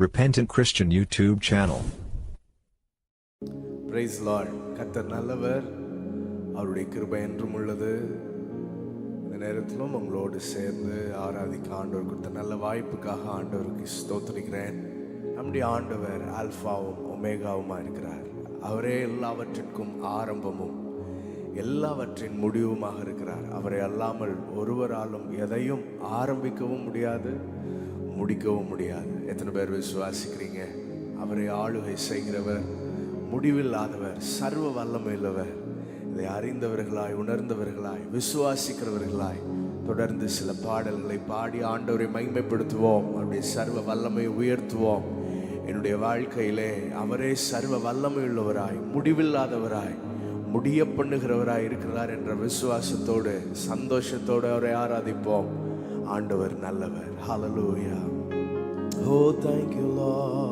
Repentant Christian YouTube channel. Praise Lord. கர்த்தர் நல்லவர், அவருடைய கிருபை என்றும் உள்ளது. இந்த நேரத்திலும் உங்களோடு சேர்ந்து ஆராதிக்க ஆண்டவர் கொடுத்த நல்ல வாய்ப்புக்காக ஆண்டவருக்கு ஸ்தோத்திரிக்கிறேன். நம்முடைய ஆண்டவர் ஆல்பாவும் ஒமேகாவுமா இருக்கிறார். அவரே எல்லாவற்றிற்கும் ஆரம்பமும் எல்லாவற்றின் முடிவுமாக இருக்கிறார். அவரை அல்லாமல் ஒருவராலும் எதையும் ஆரம்பிக்கவும் முடியாது, முடிக்கவும் முடியாது. எத்தனை பேர் விசுவாசிக்கிறீங்க? அவரை ஆளுகை செய்கிறவர், முடிவில்லாதவர், சர்வ வல்லமையுள்ளவர். இதை அறிந்தவர்களாய், உணர்ந்தவர்களாய், விசுவாசிக்கிறவர்களாய் தொடர்ந்து சில பாடல்களை பாடி ஆண்டவரை மகிமைப்படுத்துவோம். அவருடைய சர்வ வல்லமை உயர்த்துவோம். என்னுடைய வாழ்க்கையிலே அவரே சர்வ வல்லமையுள்ளவராய், முடிவில்லாதவராய், முடிய பண்ணுகிறவராய் இருக்கிறார் என்ற விசுவாசத்தோடு, சந்தோஷத்தோடு அவரை ஆராதிப்போம். ஆண்டவர் நல்லவர். ஹல்லேலூயா. Oh, thank you Lord.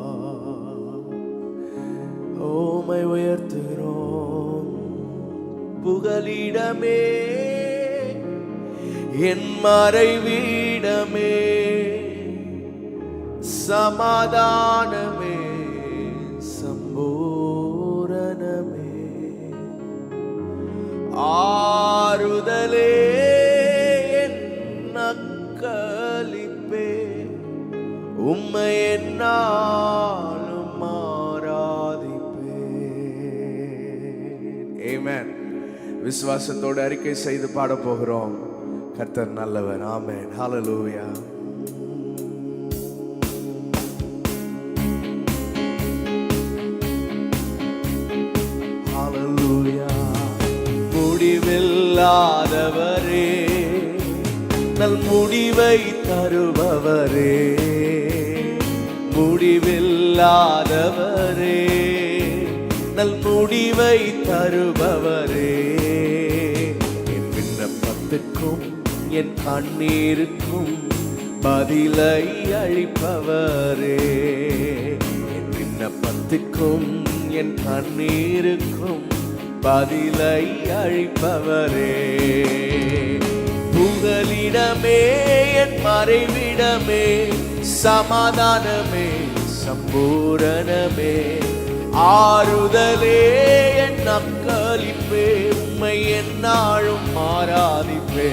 My உயர்த்துகிறோம். புகலிடமே, என் மறைவிடமே, சமாதானமே, சம்பூரணமே, ஆறுதலே, என் நக்களிப்பே, உம்மை என்னாலும் ஆராதிப்பேன். ஆமென். விசுவாசத்தோடு அறிக்கை செய்து பாட போகிறோம். கர்த்தர் நல்லவர். ஆமென். ஹல்லேலூயா. ஹல்லேலூயா. முடிவில்லாதவரே, நல் முடிவை தருபவரே, முடிவில்லாதவரே, நல் முடிவை தருபவரே, என் விண்ணப்பத்துக்கும் என் கண்ணீருக்கும் பதிலை அளிப்பவரே, என் விண்ணப்பத்துக்கும் என் கண்ணீருக்கும் பதிலை அளிப்பவரே, புகலிடமே, என் மறைவிடமே, சமாதானமே, சம்பூரணமே, ஆறுதலே, என் நக்களிப்பே, உம்மை எந்நாளும் ஆராதிப்பே,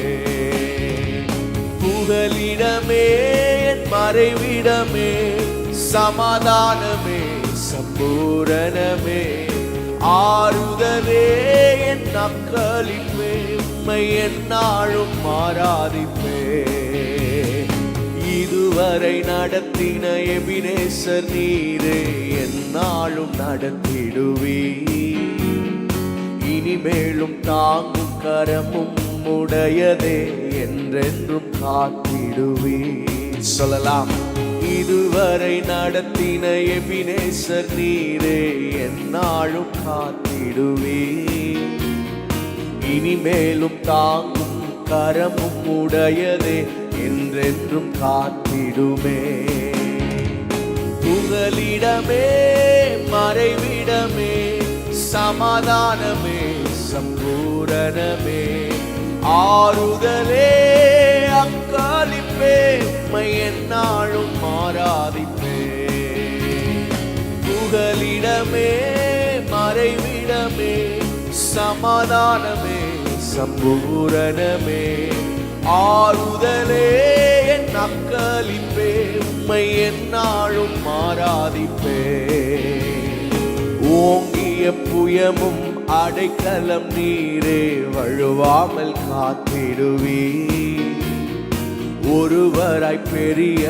புகலிடமே, என் மறைவிடமே, சமாதானமே, சம்பூரணமே, ஆறுதலே, என் நக்களிப்பே, உம்மை எந்நாளும் ஆராதிப்பே. இதுவரை நடத்தின எபினேசர் நீரே, எந்நாளும் நடத்திடுவே, இனிமேலும் தாங்கும் கரமும் உடையதே, என்றென்றும் காத்திடுவே. சொல்லலாம். இதுவரை நடத்தின எபினேசர் நீரே, எந்நாளும் காத்திடுவே, இனிமேலும் தாங்கும் கரமும் உடையதே, என்றென்றும் காத்திடுமே. புகலிடமே, மறைவிடமே, சமாதானமே, சம்பூரணமே, ஆறுதலே, அக்காலிப்பே, உம்மை எந்நாளும் ஆராதிப்பே, புகலிடமே, மறைவிடமே, சமாதானமே, சம்பூரணமே, ஆறுதலே, என் நக்களிப்பே, உம்மை எந்நாளும் ஆராதிப்பே. ஓங்கிய புயமும் அடைக்கலம் நீரே, வழுவாமல் காத்திடுவே, ஒருவராய் பெரிய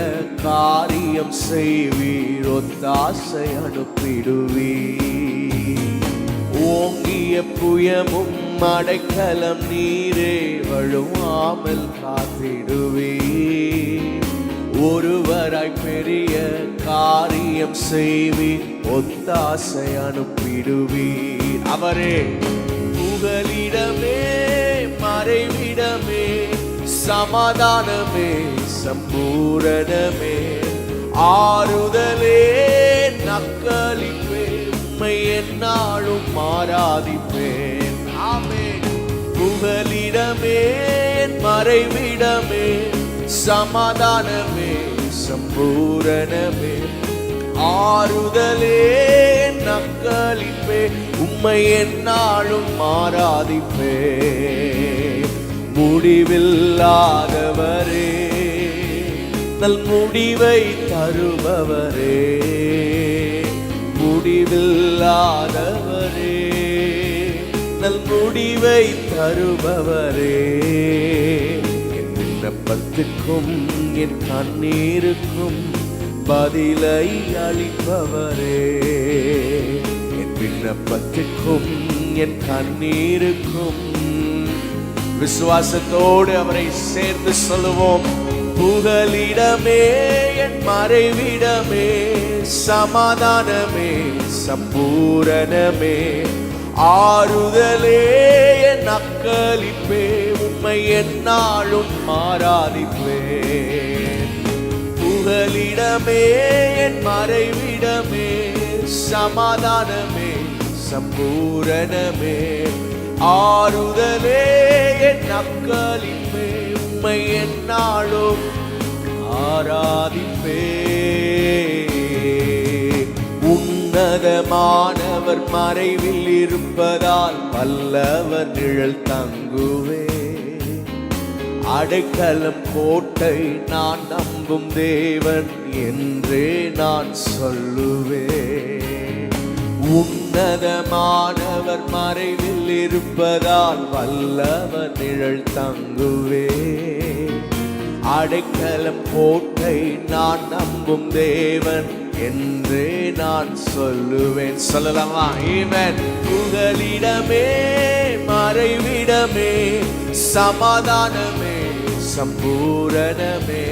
காரியம் செய்வீர், ஒத்தாசை அனுப்பிடுவே, ஓங்கிய புயமும் அடைக்கலம் நீரே, வழுவாமல் காத்திடுவே, ஒருவராய் பெரிய காரியம் செய்வீர், ஒத்தாசை அனுப்பிடுவீர். அவரே புகலிடமே, மறைவிடமே, சமாதானமே, சம்பூரணமே, ஆறுதலே, நக்களிப்பே, உம்மை எந்நாளும் ஆராதிப்பேன். ஆமென். புகலிடமே, மறைவிடமே, சமாதானமே, சம்பூரணமே, ஆறுதலே நக்களிப்பே உம்மை என்னாலும் ஆராதிப்பே. முடிவில்லாதவரே நல் முடிவை தருபவரே, முடிவில்லாதவரே நல் முடிவை தருபவரே. என் விண்ணப்பத்துக்கும் என் கண்ணீருக்கும் பதிலை அளிப்பவரே, என் விண்ணப்பத்துக்கும் என் கண்ணீருக்கும். விசுவாசத்தோடு அவரை சேர்ந்து சொல்லுவோம். புகலிடமே என் மறைவிடமே, சமாதானமே சம்பூரணமே, ஆறுதலே என் அக்களிப்பே உம்மை என்னாலும் ஆராதிப்பேன். புகலிடமே என் மறைவிடமே, சமாதானமே சம்பூரணமே, ஆறுதலே என் அக்களிப்பே உம்மை என்னாலும் ஆராதிப்பேன். உன்னதமானவர் மறைவில் இருப்பதால் வல்லவர் நிழல் தங்குவே. அடைக்கலம் கோட்டை நான் நம்பும் தேவன் என்றே நான் சொல்லுவேன். உன்னதமானவர் மறைவில் இருப்பதால் வல்லவர் நிழல் தங்குவே. அடைக்கலம் கோட்டை நான் நம்பும் தேவன் என்றே நான் சொல்லுவேன். சொல்லலாமா? ஆமென். புகலிடமே மறைவிடமே, சமாதானமே சம்பூரணமே,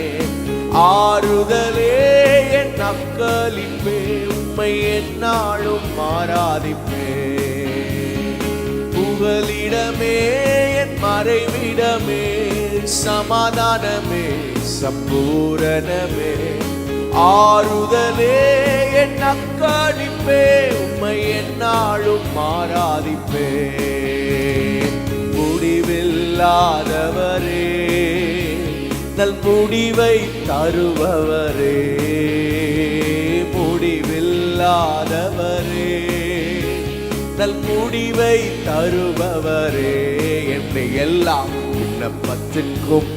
ஆறுதலே என் அக்களிப்பே உம்மை என்னாலும் ஆராதிப்பேன். புகலிடமே என் மறைவிடமே, சமாதானமே சம்பூரணமே, ஆறுதலே என் அக்களிப்பே உம்மை என்னாலும் ஆராதிப்பேன். முடிவில்லாதவரே நல் முடிவை தருபவரே, முடிவில்லாதவரே நல் முடிவை தருபவரே, என்ற எல்லா விண்ணப்பத்திற்கும்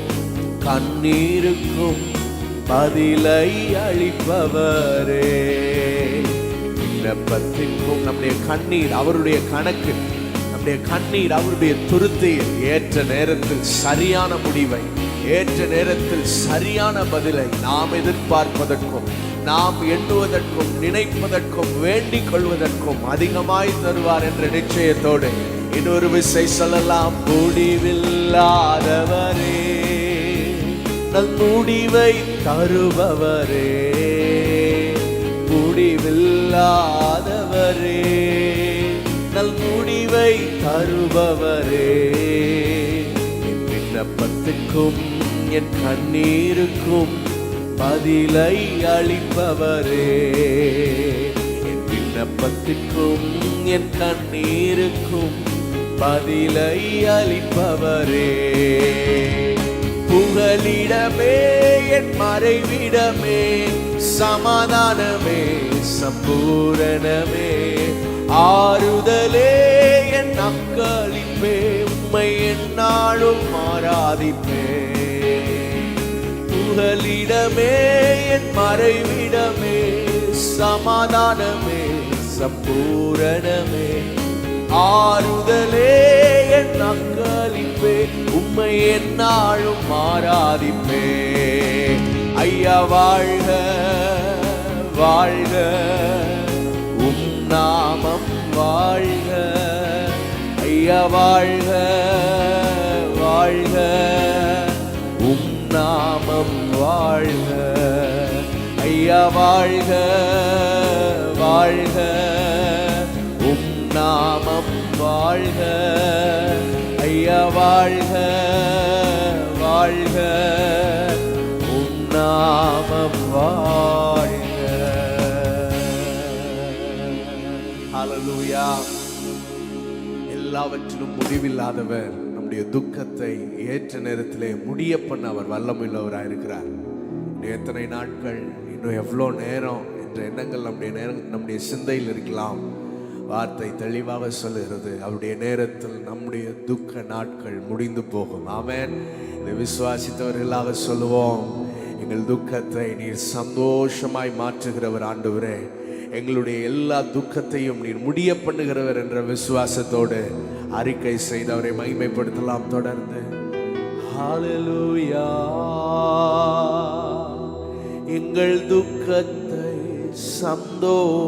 கண்ணீருக்கும் பதிலை அளிப்பவரே. விண்ணப்பத்திற்கும் நம்முடைய கண்ணீர் அவருடைய கணக்கு, நம்முடைய கண்ணீர் அவருடைய துருத்தியில் ஏற்ற நேரத்தில் சரியான முடிவை, ஏற்ற நேரத்தில் சரியான பதிலை நாம் எதிர்பார்ப்பதற்கும் நாம் எண்ணுவதற்கும் நினைப்பதற்கும் வேண்டிக் கொள்வதற்கும் அதிகமாய் தருவார் என்ற நிச்சயத்தோடு இன்னொரு விசை சொல்லலாம். முடிவில்லாதவரே நல் முடிவை தருபவரே, முடிவில்லாதவரே நல் முடிவை தருபவரே, என் விண்ணப்பத்துக்கும் என் கண்ணீருக்கும் பதிலை அளிப்பவரே, என் விண்ணப்பத்துக்கும் என் கண்ணீருக்கும் பதிலை அளிப்பவரே. புகலிடமே என் மறைவிடமே, சமாதானமே சம்பூரணமே, ஆறுதலே என் அக்களிப்பே உம்மை என்னாலும் ஆராதிப்பேன். புகலிடமே என் மறைவிடமே, சமாதானமே சம்பூரணமே, ஆறுதலே என் அக்களிப்பே உம்மை என்னாலும் ஆராதிப்பேன். ஐயா வாழ்க வாழ்க உம் நாமம் வாழ்க, ஐயா வாழ்க வாழ்க உம் நாமம் வாழ்க, ஐயா வாழ்க வாழ்க உம் நாமம் வாழ்க, ஐயா வாழ்க வாழ்க உம் நாமம் வாழ்க. ஹல்லேலூயா. எல்லாவற்றிலும் முடிவில்லாதவர் நம்முடைய துக்கத்தை ஏற்ற நேரத்திலே முடிய பண்ண அவர் வல்லமையுள்ளவராக இருக்கிறார். இன்னும் எத்தனை நாட்கள், இன்னும் எவ்வளோ நேரம் என்ற எண்ணங்கள் நம்முடைய சிந்தையில் இருக்கலாம். வார்த்தை தெளிவாக சொல்லுகிறது, அவருடைய நேரத்தில் நம்முடைய துக்க நாட்கள் முடிந்து போகும். ஆமென். இதை விசுவாசித்தவர்களாக சொல்லுவோம், எங்கள் துக்கத்தை நீர் சந்தோஷமாய் மாற்றுகிறவர் ஆண்டவரே, எங்களுடைய எல்லா துக்கத்தையும் நீர் முடிய பண்ணுகிறவர் என்ற விசுவாசத்தோடு அறிக்கை செய்து அவரை மகிமைப்படுத்தலாம். தொடர்ந்து ஹல்லேலூயா. எங்கள் துக்கத்தை சந்தோஷமாய்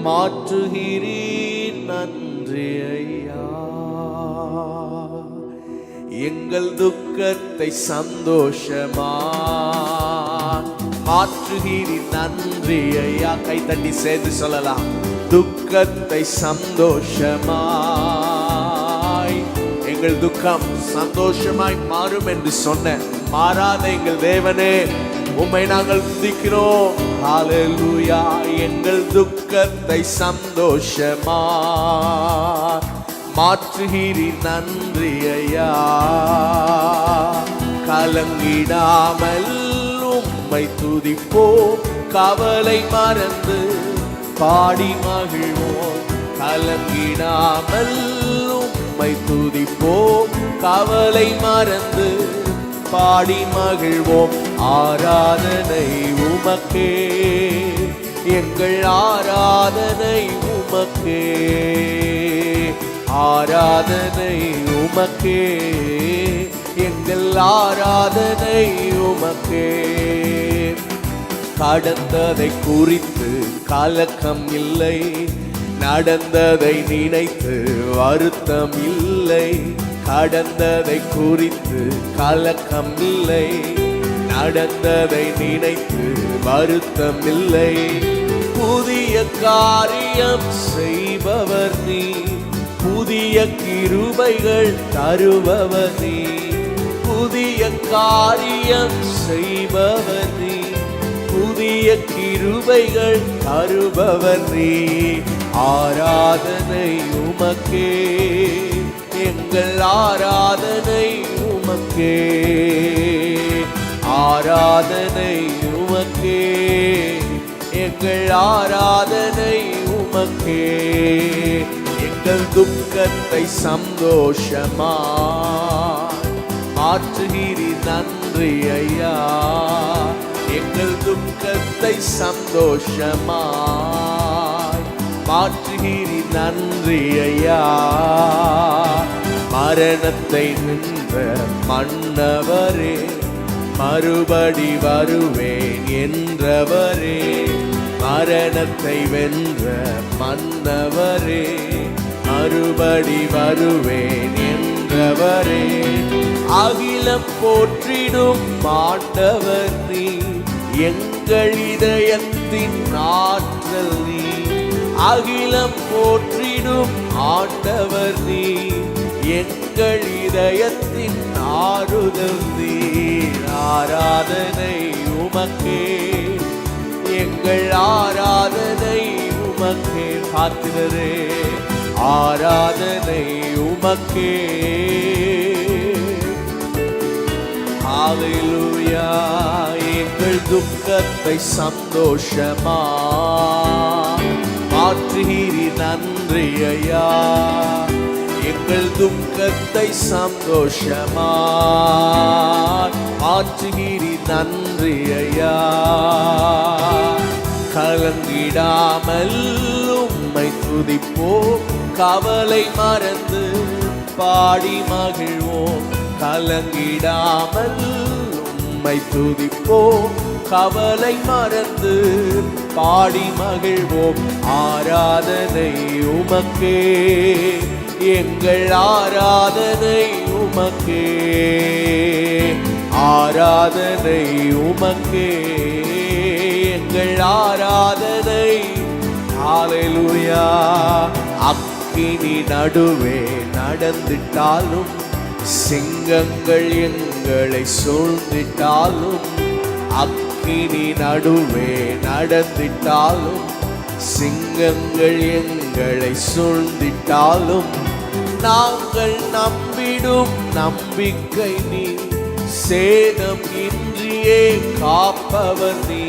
மாற்றுகிறீர், நன்றி ஐயா. எங்கள் துக்கத்தை சந்தோஷமாய் மாற்றுகிறீர், நன்றி ஐயா. கை தட்டி சேர்ந்து சொல்லலாம், துக்கத்தை சந்தோஷமாய். எங்கள் துக்கம் சந்தோஷமாய் மாறும் என்று சொன்ன மாறாத எங்கள் தேவனே, உம்மை நாங்கள் துதிக்கிறோம். ஹல்லேலூயா. எங்கள் துக்கத்தை சந்தோஷமாய் மாற்றுகிறீர், நன்றி ஐயா. கலங்கிடாமல் உம்மை துதிப்போம், கவலை மறந்து பாடி மகிழ்வோம். கலங்கிடாமல் உம்மை துதிப்போம், கவலை மறந்து பாடி மகிழ்வோம். ஆராதனை உமக்கே, எங்கள் ஆராதனை உமக்கே. ஆராதனை உமக்கே, எங்கள் ஆராதனை உமக்கே. கடந்ததை குறித்து கலக்கம் இல்லை, நடந்ததை நினைத்து வருத்தம் இல்லை. கடந்ததை குறித்து கலக்கம் இல்லை, நடந்ததை நினைத்து வருத்தம் இல்லை. புதிய காரியம் செய்பவர் நீ, புதிய கிருபைகள் தருபவர் நீ. புதிய காரியம் செய்பவர் நீ, புதிய கிருபைகள் தருபவர் நீ. ஆராதனை உமக்கே, எங்கள் ஆராதனை உமக்கே. ஆராதனை உமக்கே, எங்கள் ஆராதனை உமக்கே. எங்கள் துக்கத்தை சந்தோஷமாய் மாற்றுகிறீர், நன்றி ஐயா. எங்கள் துக்கத்தை சந்தோஷமாய் மாற்றுகிறீர், நன்றி ஐயா. மரணத்தை நின்ற மன்னவரே, மறுபடி வருவேன் என்றவரே. மரணத்தை வென்ற மன்னவரே, மறுபடி வருவேன் என்றவரே. அகிலம் போற்றிடும் ஆண்டவர் நீ, எங்கள் இதயத்தின் ஆற்றல் நீ. அகிலம் போற்றிடும் ஆண்டவர் நீ, எங்கள் இதயத்தின் ஆறுதல் நீ. ஆராதனை உமக்கே, எங்கள் ஆராதனை உமக்கே. பார்க்கிறரே, ஆராதனை உமக்கே. ஹல்லேலூயா. எங்கள் துக்கத்தை சந்தோஷமாய் மாற்றுகிறீர், நன்றி ஐயா. எங்கள் துக்கத்தை சந்தோஷமாய் மாற்றுகிறீர், நன்றி ஐயா. கலங்கிடாமல் உம்மை துதிப்போம், கவலை மறந்து பாடி மகிழ்வோம். கலங்கிடாமல் உம்மை துதிப்போம், கவலை மறந்து பாடி மகிழ்வோம். ஆராதனை உமக்கே, எங்கள் ஆராதனை உமக்கே. ஆராதனை உமக்கே, எங்கள் ஆராதனை. ஹல்லேலூயா. அக்கினி நடுவே நடந்திட்டாலும், சிங்கங்கள் எங்களை சூழ்ந்திட்டாலும். அக்கினி நடுவே நடந்திட்டாலும், சிங்கங்கள் எங்களை சூழ்ந்திட்டாலும். நாங்கள் நம்பிடும் நம்பிக்கை நீ, சேதம் இன்றியே காப்பவர் நீ,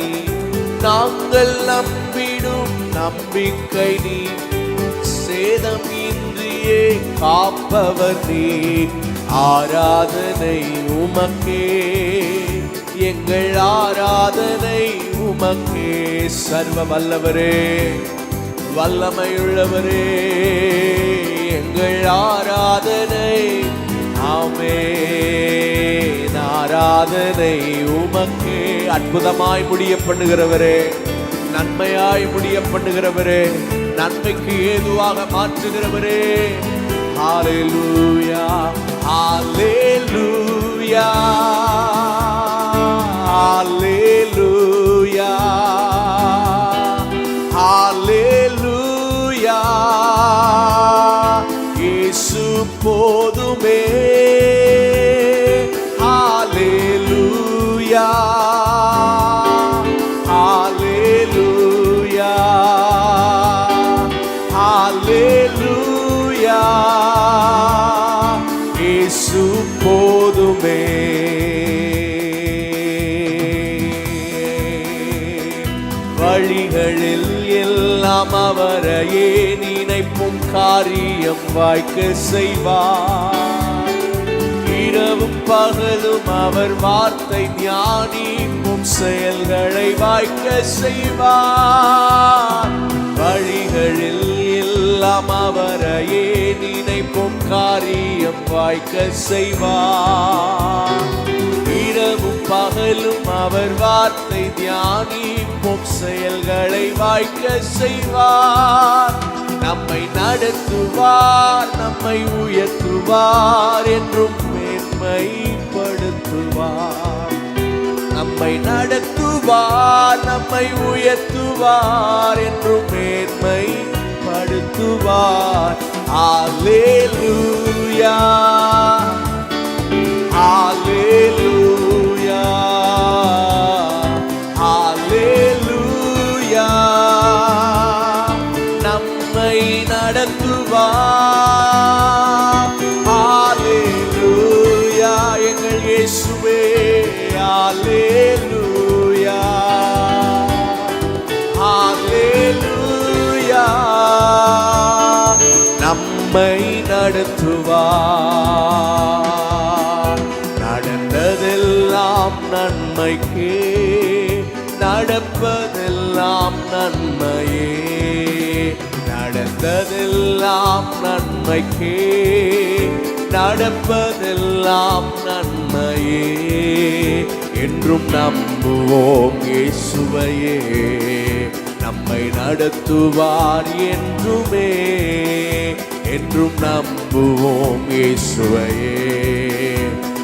நாங்கள் நம்பிடும் நம்பிக்கை நீ. சேதம் இன்றியே காப்பவர் நீ, ஆராதனை உமக்கே, எங்கள் ஆராதனை உமக்கே. சர்வ வல்லவரே, வல்லமையுள்ளவரே, எங்கள் ஆராதனை ஆமென். ஆராதனை உமக்கே. அற்புதமாய் முடிய பண்ணுகிறவரே, நன்மையாய் முடிய பண்ணுகிறவரே, நன்மைக்கு ஏதுவாக மாற்றுகிறவரே. ஹalleluya, ஹalleluya, ஹalleluya, ஹalleluya. இயேசு போதுமே. ஹalleluya, ஹalleluya, ஹalleluya. இயேசு போதுமே. வழிகளில் எல்லாம் அவரையே நினைப்பும் காரியம் வாய்க்க செய்வார். இரவும் பகலும் அவர் வார்த்தை தியானிக்கும் செயல்களை வாய்க்க செய்வார். வழிகளில் எல்லாம் அவரையே நினைப்பும் காரியம் வாய்க்க செய்வார். இரவும் பகலும் அவர் வார்த்தை தியானிப்போம் செயல்களை வாய்க்க செய்வார். நம்மை நடத்துவார், நம்மை உயர்த்துவார், என்றும் மேன்மைப்படுத்துவார். நம்மை நடத்துவார், நம்மை உயர்த்துவார், என்றும் மேன்மைப்படுத்துவார். அல்லேலூயா, அல்லேலூயா, அல்லேலூயா. நம்மை நடத்துவார். அல்லேலூயா, எங்கள் இயேசுவே. அல்லேலூயா, அல்லேலூயா. நம்மை நடத்துவார். நடந்ததெல்லாம் நன்மைக்கே, நடப்பதெல்லாம் நன்மையே. நடந்ததெல்லாம் நன்மைக்கே, நடப்பதெல்லாம் நன்மையே. என்றும் நம்புவோம் இயேசுவையே, நம்மை நடத்துவார் என்றுமே. என்றும் நம்புவோம் இயேசுவையே,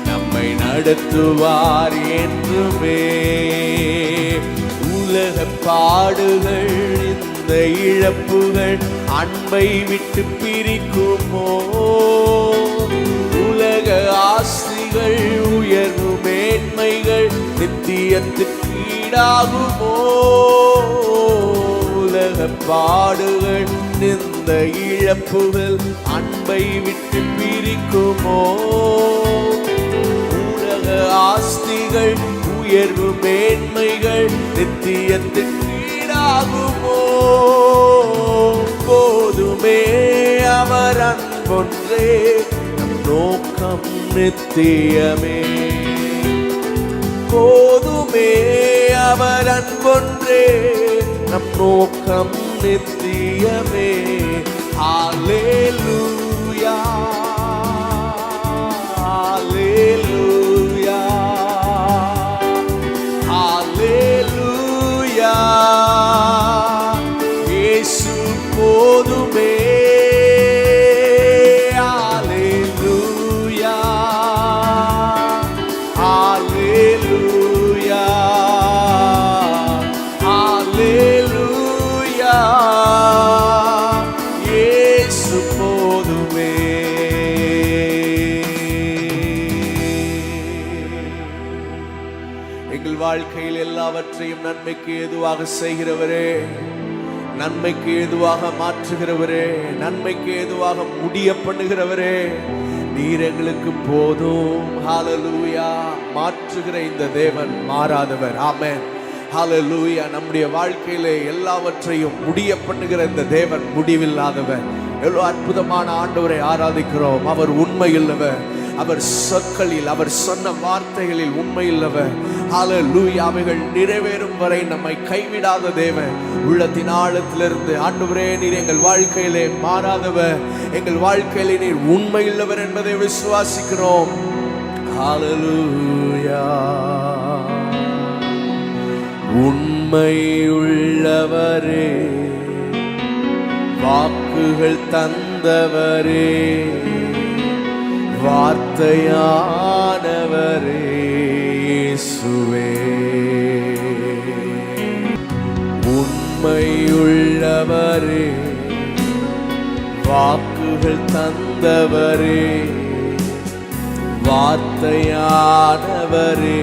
நம்மை நடத்துவார் என்றுமே. உலக பாடுகள், இந்த இழப்புகள் அன்பை விட்டு பிரிக்குமோ? உலக ஆசைகள், உயர்வு மேன்மைகள் நித்தியத்துக்கு ஈடாகுமோ? உலக பாடுகள், இந்த இழப்புகள் அன்பை விட்டு பிரிக்குமோ? உலக ஆஸ்திகள், உயர்வு மேன்மைகள் நித்தியத்துக்கு ஈடாகுமோ? போதுமே அவர் அன்பொன்றே, நம் நோக்கம் நித்தியமே. போதுமே அவர் அன்பொன்றே, நம் நோக்கம் நித்தியமே. அல்லேலூயா, அல்லேலூயா, அல்லேலூயா. இயேசு போதுமே. அல்லேலூயா, அல்லேலூயா, அல்லேலூயா. இயேசு போதுமே. எங்கள் வாழ்க்கையில் எல்லாவற்றையும் நன்மைக்கு ஏதுவாக செய்கிறவரே, நன்மைக்கு ஏதுவாக மாற்றுகிறவரே, நன்மைக்கு ஏதுவாக முடிய பண்ணுகிறவரே, நீர் எங்களுக்கு போதும். ஹalleluya. மாற்றுகிற இந்த தேவன் மாறாதவர். ஆமென். ஹalleluya. நம்முடைய வாழ்க்கையிலே எல்லாவற்றையும் முடிய பண்ணுகிற இந்த தேவன் முடிவில்லாதவர். எவ்வளவு அற்புதமான ஆண்டவரை ஆராதிக்கிறோம். அவர் உண்மையுள்ளவர். அவர் சொற்களில், அவர் சொன்ன வார்த்தைகளில் உண்மையுள்ளவர். ஹalleluya. அவைகள் நிறைவேறும் வரை நம்மை கைவிடாத தேவன். உள்ளத்தின் ஆழத்திலிருந்து ஆண்டவரே, நீர் எங்கள் வாழ்க்கையிலே மாறாதவர், எங்கள் வாழ்க்கையிலே நீர் உண்மையுள்ளவர் என்பதை விசுவாசிக்கிறோம். ஹalleluya. உண்மையுள்ளவரே, வாக்குகள் தந்தவரே, வார்த்தையானவரே இயேசுவே. உண்மையுள்ளவரே, வாக்குகள் தந்தவரே, வார்த்தையானவரே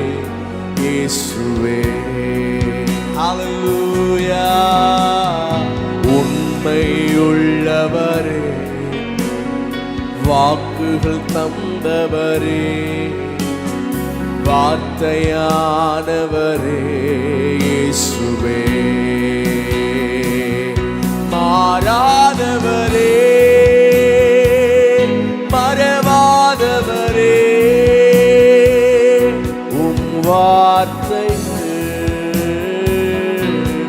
இயேசுவே. ஹalleluya. உண்மையுள்ளவரே, வாக்குகள் தந்தவரே, வார்த்தையானவரே இயேசுவே. மாறாதவரே, மறவாதவரே, உம் வார்த்தைகள்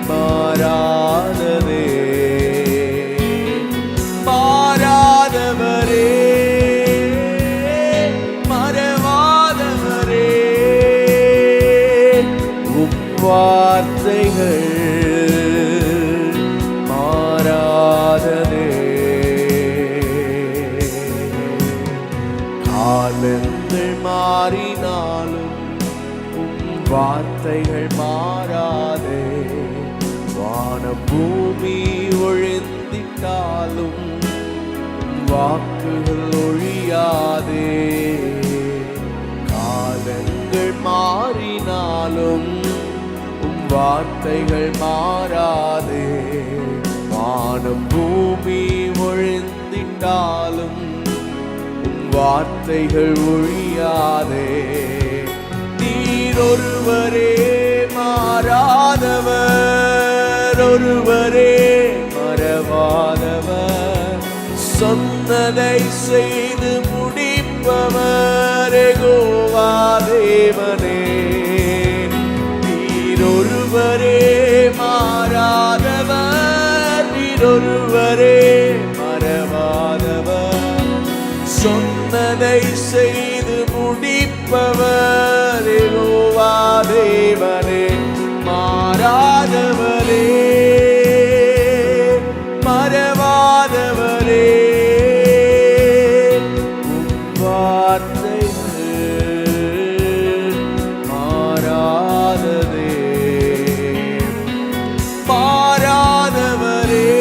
மாறாததே. மாறாதவரே, வார்த்தைகள் மாறாததே. காலங்கள் மாறினாலும் உம் வார்த்தைகள் மாறாதே. வானம் பூமி ஒழிந்திட்டாலும் உம் வாக்குகள் ஒழியாதே. காலங்கள் மாறினாலும் வார்த்தைகள் மாறாதே. வானம் பூமி ஒழிந்திட்டாலும் உம் வார்த்தைகள் ஒழியாதே. நீர் ஒருவரே மாறாதவர், ஒருவரே மறவாதவர், சொன்னதை செய்து முடிப்பவர் யெகோவா தேவனே. ஒருவரே மாறாதவர், ஒருவரே மறவாதவர், சொன்னதை செய்து முடிப்பவர் யெகோவா தேவனே. மாறாதவரே, மறவாதவரே, உம் வார்த்தைகள் மாறாததே. மாறாதவரே,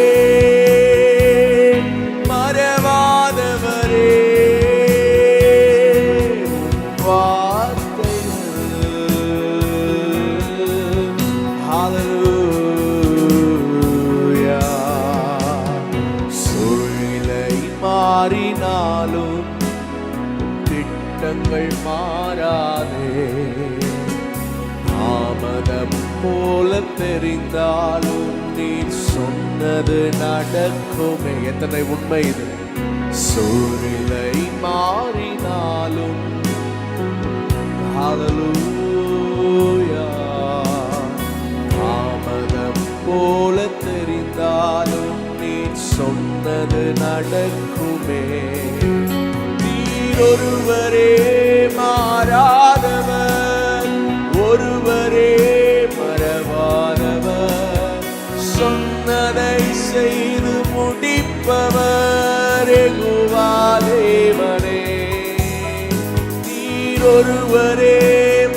மறவாதவரே, வார்த்தைகள். ஹalleluya. சூழ்நிலை மாறினாலும் திட்டங்கள் மாறாதே. தாமதம் போல தெரிந்தாலும் நீர் சொன்னது நடக்குமே. எத்தனை உண்மை இது. சூழ்நிலை மாறினாலும் ஹalleluya. தாமதம் போல தெரிந்தாலும் நீர் சொன்னது நடக்குமே. நீர் ஒருவரே மாறாதவர், ஒருவரே மறவாதவர், சொன்னதை செய்து முடிப்பவர் யெகோவா தேவனே. நீர் ஒருவரே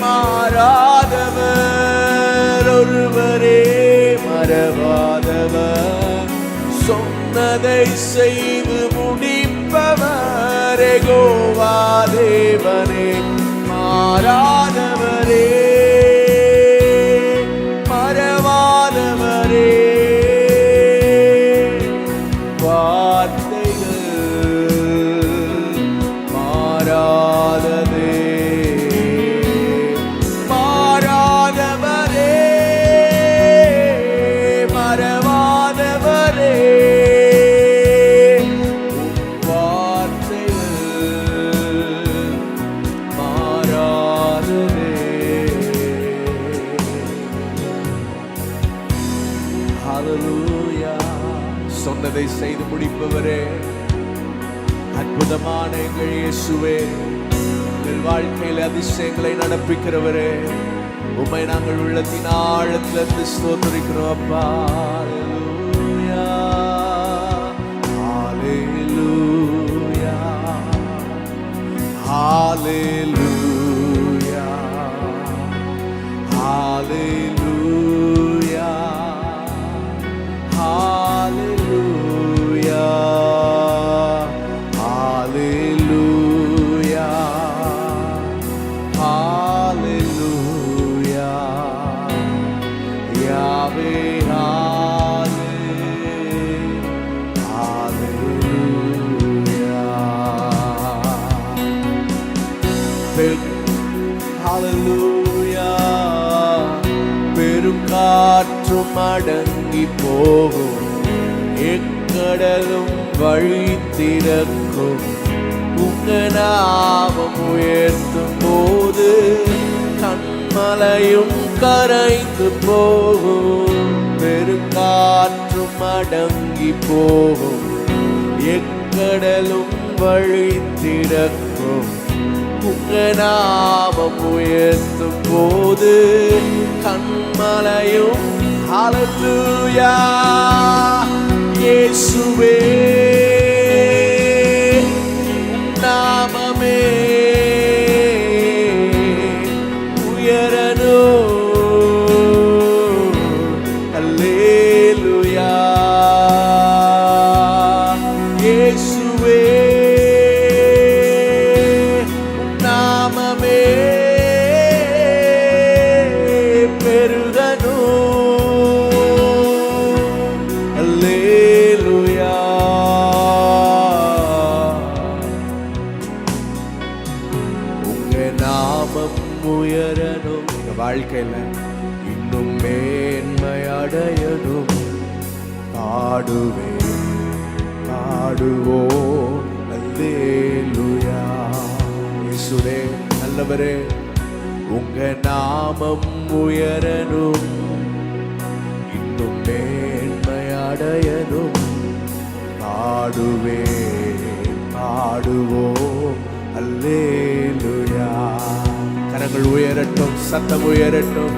மாறாதவர், ஒருவரே மறவாதவர், சொன்னதை செய்து முடிப்பவர் யெகோவா தேவனே. மாறாதவரே, மறவாதவரே, வார்த்தைகள் மாறாததே. சித்தத்தை செய்து முடிப்பவரே, அற்புதமான எங்கள் இயேசுவே, எங்கள் வாழ்க்கையில் அதிசயங்களை நடப்பிக்கிறவரே, உம்மை நாங்கள் உள்ளத்தின் ஆழத்திலிருந்து ஸ்தோத்திரிக்கிறோம் அப்பா. Hallelujah, hallelujah, hallelujah, hallelujah, hallelujah, Yahweh, hallelujah. பெருங்காற்றும் அடங்கி போகும், எக்கடலும் வழி திறக்கும், உங்க நாமம் உயர்த்தும் போது கண்மலையும் கரைந்து போகும். பெருங்காற்றும் அடங்கி போகும், எக்கடலும் வழி திறக்கும், உங்க நாமம் உயர்த்தும் போது கண்மலையும். ஹல்லேலூயா இயேசுவே, நாமமே உயரணும். ஹல்லேலூயா இயேசுவே, வாழ்க்கையில இன்னும் மேன்மையடையணும். பாடுவோம் அல்லேலூயா. இயேசுவே நல்லவரே, உங்க நாமம் உயரணும், இன்னும் மேன்மையடையணும். பாடுவோம் அல்லேலூயா. கரங்கள் உயரட்டும், சத்தம் உயரட்டும்.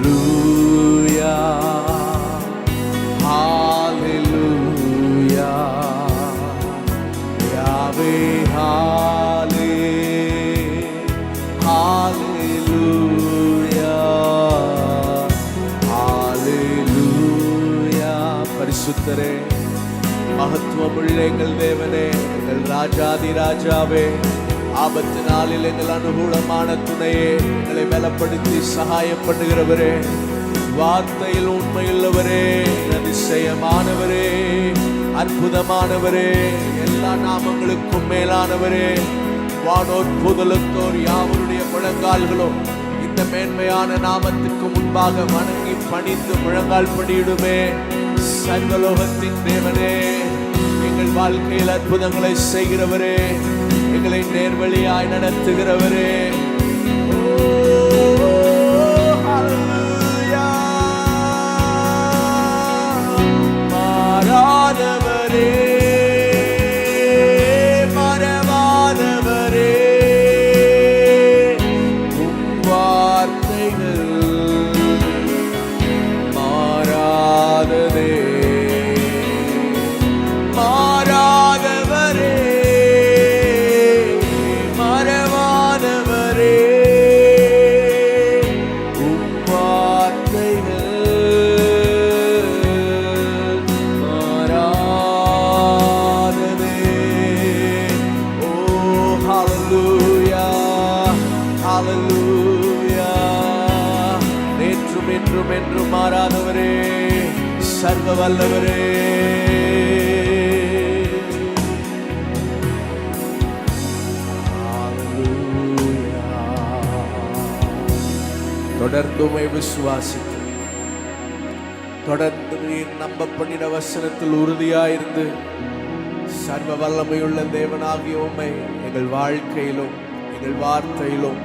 லூயா ஹalleluya யாவே ஹalleluya ஹalleluya. பரிசுத்தரே, மகத்துவமுள்ள எங்கள் தேவனே, எங்கள் ராஜாதி ராஜாவே, ஆபத்து நாளில் எங்கள் அனுகூலமான துணையே, எங்களை பலப்படுத்தி சகாயம் பண்ணுகிறவரே, வார்த்தையில் உண்மையுள்ளவரே, அதிசயமானவரே, அற்புதமானவரே, எல்லா நாமங்களுக்கும் மேலானவரே, வானோர் புதலத்தோர் யாவருடைய முழங்கால்களும் இந்த மேன்மையான நாமத்திற்கு முன்பாக வணங்கி பணிந்து முழங்கால் படியிடுமே. சர்வலோகத்தின் தேவனே, எங்கள் வாழ்க்கையில் அற்புதங்களை செய்கிறவரே, எங்களை நேர்வழியாய் நடத்துகிறவரே, மாறாதவரே, மறவாதவரே, உம் வார்த்தைகள் மாறாததே, மாறாதவரே, மறவாதவரே, உம் வார்த்தைகள் மாறாததே. ஓ ஹalleluya ஹalleluya. நேற்றும் என்றும் என்றும் மாறாதவரே, சர்வ வல்லவரே, தொடர்ந்து உம்மை விசுவாசித்து, தொடர்ந்து நீர் நம்ப பண்ணின வசனத்தில் உறுதியாயிருந்து, சர்வ வல்லமையுள்ள தேவனாகிய உம்மை எங்கள் வாழ்க்கையிலும் எங்கள் வார்த்தையிலும்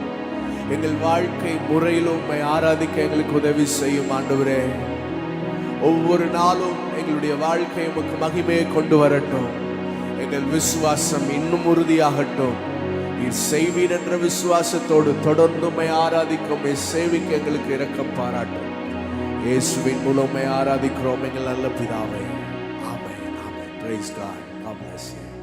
எங்கள் வாழ்க்கை முறையிலும் உம்மை ஆராதிக்க எங்களுக்கு உதவி செய்யும் ஆண்டவரே. ஒவ்வொரு நாளும் எங்கள் எங்களுடைய வாழ்க்கை உமக்கு மகிமையை கொண்டு வரட்டும். எங்கள் விசுவாசம் இன்னும் உறுதியாகட்டும். நீர் செய்வீர் என்ற விசுவாசத்தோடு தொடர்ந்து உம்மை ஆராதிக்க, உம்மை சேவிக்க எங்களுக்கு இரக்கம் பாராட்டும். இயேசுவின் மூலம் உம்மை ஆராதிக்கிறோம் எங்கள் நல்ல பிதாவே. ஆமென். ஆமென். Praise God. God bless you.